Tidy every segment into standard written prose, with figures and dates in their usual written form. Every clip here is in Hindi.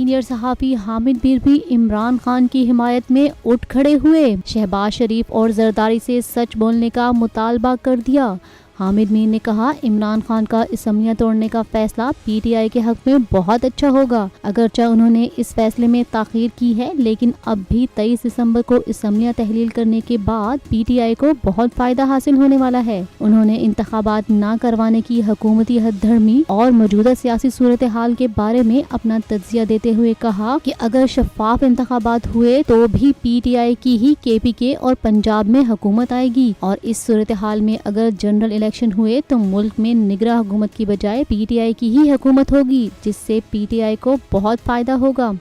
सीनियर सहाफ़ी हामिद मीर भी इमरान खान की हिमायत में उठ खड़े हुए। शहबाज शरीफ और जरदारी से सच बोलने का मुतालबा कर दिया। हामिद मीर ने कहा, इमरान खान का असम्बलियां तोड़ने का फैसला पीटीआई के हक में बहुत अच्छा होगा। अगरचे उन्होंने इस फैसले में ताख़ीर की है, लेकिन अब भी 23 दिसंबर को असम्बलियां तहलील करने के बाद पीटीआई को बहुत फायदा हासिल होने वाला है। उन्होंने इंतखाबात न करवाने की हुकूमती हथधर्मी और मौजूदा सियासी सूरत हाल के बारे में अपना तज्जिया देते हुए कहा कि अगर शफाफ इंतखाबात हुए तो भी पीटीआई की ही केपीके और पंजाब में हुकूमत आएगी, और इस सूरत हाल में अगर जनरल इलेक्शन हुए तो मुल्क में निगरान हुकूमत की बजाय पीटीआई की ही हुकूमत होगी, जिससे पीटीआई को बहुत फायदा होगा।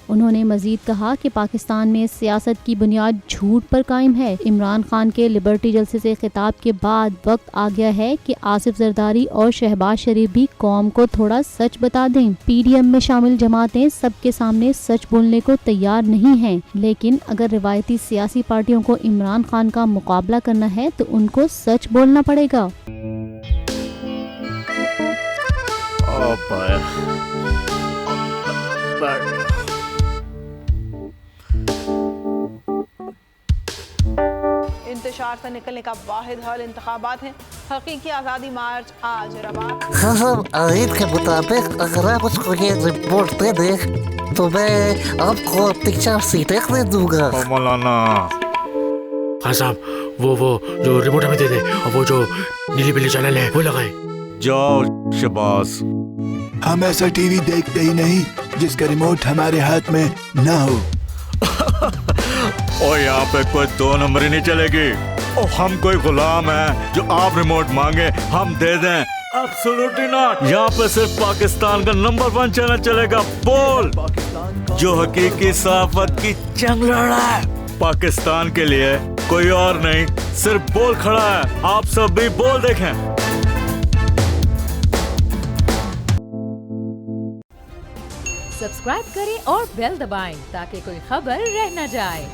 उन्होंने मजीद कहा कि पाकिस्तान में सियासत की बुनियाद झूठ पर कायम है। इमरान खान के लिबर्टी जलसे से खिताब के बाद वक्त आ गया है कि आसिफ जरदारी और शहबाज शरीफ भी कौम को थोड़ा सच बता दें। पीडीएम में शामिल जमातें सबके सामने सच बोलने को तैयार नहीं हैं, लेकिन अगर रिवायती सियासी पार्टियों को इमरान खान का मुकाबला करना है तो उनको सच बोलना पड़ेगा। इंतशार से निकलने का वाहिद हल इंतखाबात है। हकीकी आज़ादी मार्च आज रवा। खान आयन के मुताबिक अगर आप उसको ये रिपोर्ट दे दे तो मैं आपको अपनी 4 सीटें दे दूंगा। मौलाना खान साहब, वो जो रिमोट हमें दे दे, और वो जो नीली पीली चैनल है वो लगाए। जाओ शबाज। हम ऐसा टीवी देखते ही नहीं जिसका रिमोट हमारे हाथ में ना हो। और यहाँ पे कोई 2 नंबरी नहीं चलेगी। और हम कोई गुलाम है जो आप रिमोट मांगे हम दे दें? Absolutely not. यहाँ पे सिर्फ पाकिस्तान का नंबर 1 चैनल चलेगा, बोल, जो हकीकी सहाफत की जंग लड़ रहा है। पाकिस्तान के लिए कोई और नहीं, सिर्फ बोल खड़ा है। आप सब भी बोल देखें। सब्सक्राइब करें और बेल दबाएं ताकि कोई खबर रह न जाए।